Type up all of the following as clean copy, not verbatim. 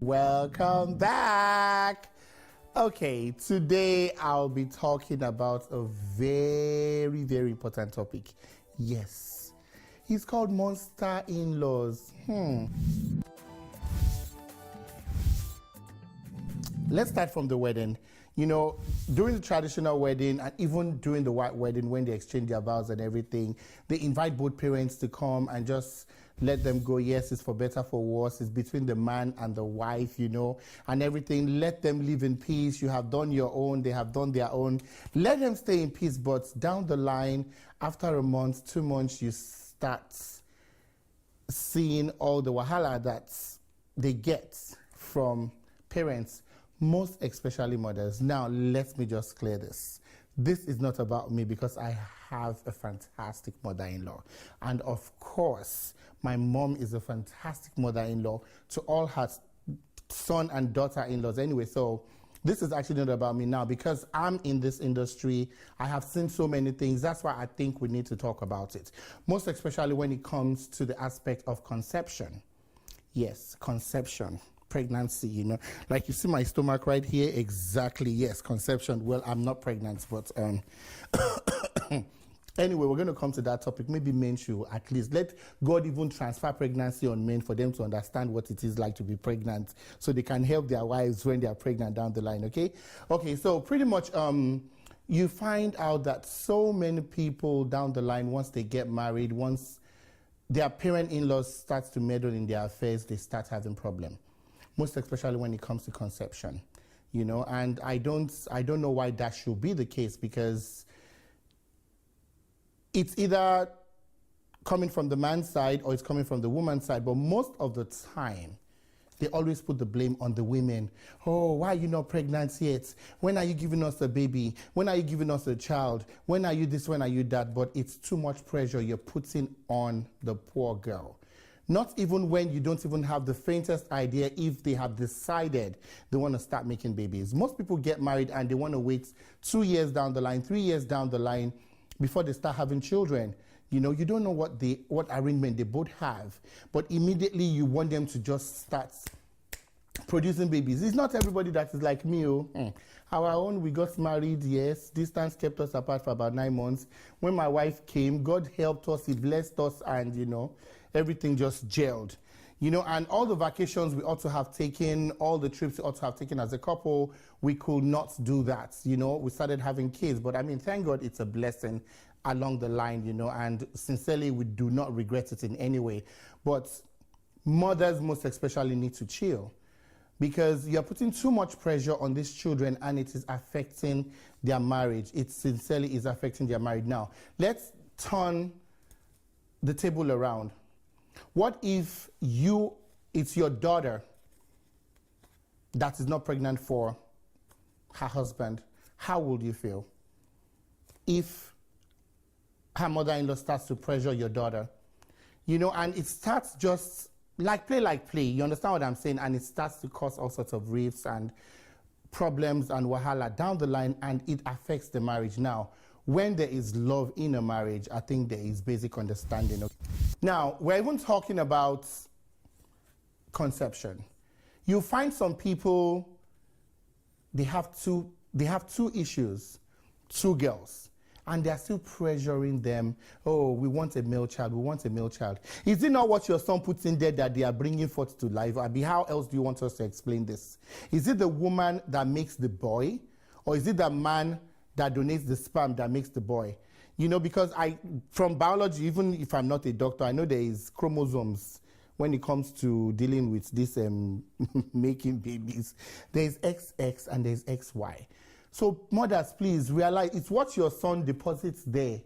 Welcome back. Okay, today I'll be talking about a very, very important topic. Yes, it's called monster in-laws. Let's start from the wedding. You know, during the traditional wedding and even during the white wedding, when they exchange their vows and everything, they invite both parents to come and just let them go. Yes, it's for better, for worse. It's between the man and the wife, you know, and everything. Let them live in peace. You have done your own. They have done their own. Let them stay in peace. But down the line, after a month, 2 months, you start seeing all the wahala that they get from parents, most especially mothers. Now, let me just clear this. This is not about me because I have a fantastic mother-in-law. And of course, my mom is a fantastic mother-in-law to all her son and daughter-in-laws anyway. So this is actually not about me now because I'm in this industry. I have seen so many things. That's why I think we need to talk about it. Most especially when it comes to the aspect of conception. Yes, conception. Pregnancy, you know, like you see my stomach right here. Exactly. Yes, conception. Well, I'm not pregnant, but anyway, we're going to come to that topic. Maybe men should at least let God even transfer pregnancy on men for them to understand what it is like to be pregnant, so they can help their wives when they are pregnant down the line. Okay, so pretty much you find out that so many people down the line, once they get married, once their parent-in-laws starts to meddle in their affairs, they start having problems. Most especially when it comes to conception, you know, and I don't know why that should be the case, because it's either coming from the man's side or it's coming from the woman's side, but most of the time, they always put the blame on the women. Oh, why are you not pregnant yet? When are you giving us a baby? When are you giving us a child? When are you this? When are you that? But it's too much pressure you're putting on the poor girl. Not even when you don't even have the faintest idea if they have decided they want to start making babies. Most people get married and they want to wait 2 years down the line, 3 years down the line before they start having children. You know, you don't know what arrangement they both have, but immediately you want them to just start producing babies. It's not everybody that is like me. Our own, we got married, yes. Distance kept us apart for about 9 months. When my wife came, God helped us, He blessed us, and, you know, everything just gelled. You know, and all the vacations we ought to have taken, all the trips we ought to have taken as a couple, we could not do that. You know, we started having kids, but I mean, thank God it's a blessing along the line, you know, and sincerely, we do not regret it in any way. But mothers most especially need to chill, because you're putting too much pressure on these children and it is affecting their marriage. It sincerely is affecting their marriage. Now, let's turn the table around. What if it's your daughter that is not pregnant for her husband? How would you feel if her mother-in-law starts to pressure your daughter? You know, and it starts just like play. You understand what I'm saying? And it starts to cause all sorts of rifts and problems and wahala down the line, and it affects the marriage. Now, when there is love in a marriage, I think there is basic understanding. Now, we're even talking about conception. You find some people, they have two issues, 2 girls, and they're still pressuring them. Oh, we want a male child, we want a male child. Is it not what your son puts in there that they are bringing forth to life? Abi, how else do you want us to explain this? Is it the woman that makes the boy, or is it the man that donates the sperm that makes the boy? You know, because from biology, even if I'm not a doctor, I know there is chromosomes when it comes to dealing with this making babies. There's XX and there's XY. So mothers, please realize it's what your son deposits there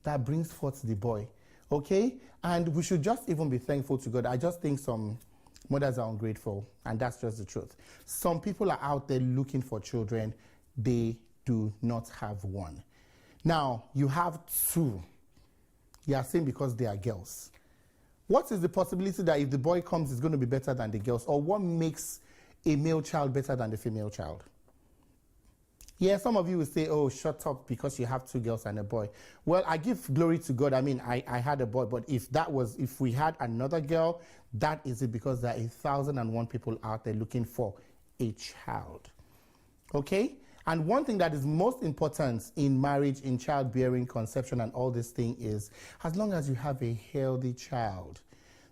that brings forth the boy, okay? And we should just even be thankful to God. I just think some mothers are ungrateful, and that's just the truth. Some people are out there looking for children. They do not have one. Now, you have 2. You are saying because they are girls. What is the possibility that if the boy comes, it's going to be better than the girls? Or what makes a male child better than the female child? Yeah, some of you will say, oh, shut up because you have 2 girls and a boy. Well, I give glory to God. I mean, I had a boy, but if we had another girl, that is it, because there are 1,001 people out there looking for a child. Okay? And one thing that is most important in marriage, in childbearing, conception, and all this thing is, as long as you have a healthy child,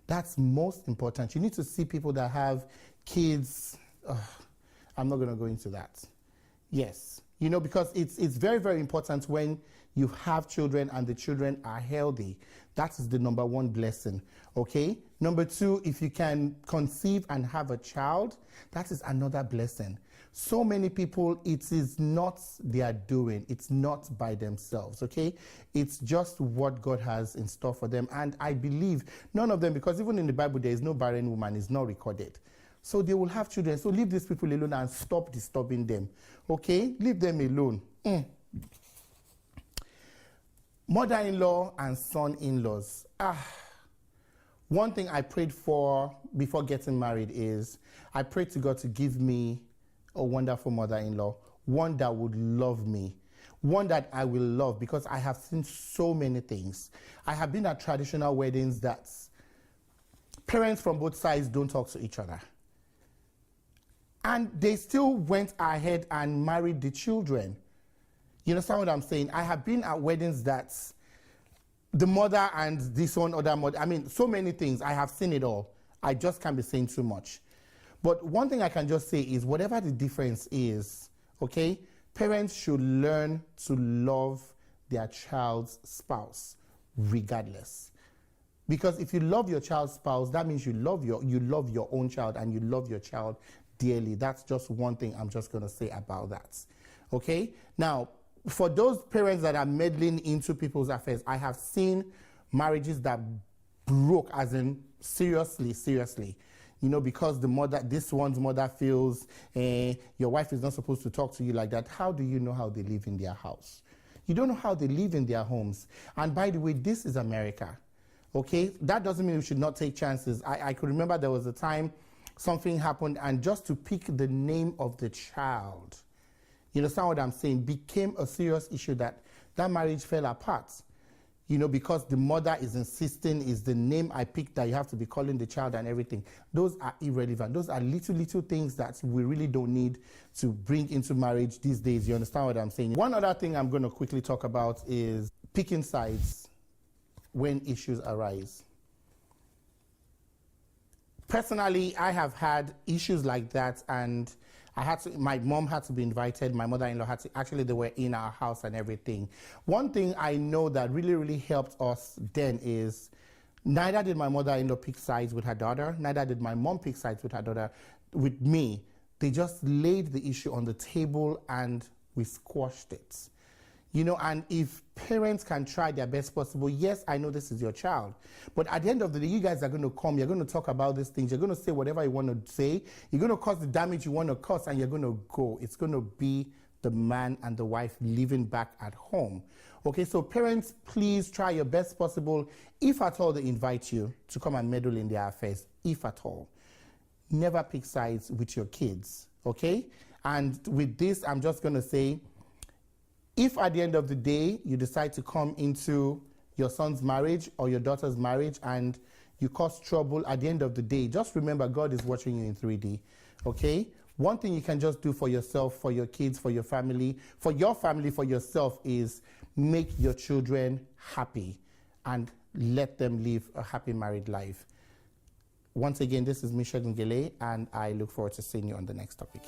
that's most important. You need to see people that have kids. I'm not going to go into that. Yes, you know, because it's very, very important when you have children and the children are healthy. That is the number 1 blessing, okay? Number 2, if you can conceive and have a child, that is another blessing. So many people, it is not their doing. It's not by themselves, okay? It's just what God has in store for them. And I believe none of them, because even in the Bible, there is no barren woman, it's not recorded. So they will have children. So leave these people alone and stop disturbing them. Okay? Leave them alone. Mother-in-law and son-in-laws. One thing I prayed for before getting married is I prayed to God to give me a wonderful mother-in-law, one that would love me, one that I will love, because I have seen so many things. I have been at traditional weddings that parents from both sides don't talk to each other. And they still went ahead and married the children. You understand what I'm saying? I have been at weddings that the mother and this one other mother, I mean, so many things. I have seen it all. I just can't be saying too much. But one thing I can just say is, whatever the difference is, okay, parents should learn to love their child's spouse, regardless. Because if you love your child's spouse, that means you love your own child, and you love your child dearly. That's just one thing I'm just going to say about that. Okay? Now, for those parents that are meddling into people's affairs, I have seen marriages that broke, as in seriously. You know, because this one's mother feels your wife is not supposed to talk to you like that. How do you know how they live in their house? You don't know how they live in their homes. And by the way, this is America. Okay? That doesn't mean we should not take chances. I could remember there was a time something happened, and just to pick the name of the child, you understand what I'm saying, became a serious issue that marriage fell apart. You know, because the mother is insisting, is the name I picked that you have to be calling the child and everything. Those are irrelevant. Those are little things that we really don't need to bring into marriage these days. You understand what I'm saying? One other thing I'm going to quickly talk about is picking sides when issues arise. Personally, I have had issues like that, and my mom had to be invited, my mother-in-law had to, actually they were in our house and everything. One thing I know that really helped us then is, neither did my mother-in-law pick sides with her daughter, neither did my mom pick sides with her daughter, with me. They just laid the issue on the table and we squashed it. You know, and if parents can try their best possible, yes, I know this is your child, but at the end of the day, you guys are going to come, you're going to talk about these things, you're going to say whatever you want to say, you're going to cause the damage you want to cause, and you're going to go. It's going to be the man and the wife living back at home. Okay, so parents, please try your best possible, if at all they invite you to come and meddle in their affairs, if at all. Never pick sides with your kids, okay? And with this, I'm just going to say, if at the end of the day you decide to come into your son's marriage or your daughter's marriage and you cause trouble, at the end of the day, just remember God is watching you in 3D, okay? One thing you can just do for yourself, for your kids, for your family, for yourself, is make your children happy and let them live a happy married life. Once again, this is me, Segun Gele, and I look forward to seeing you on the next topic.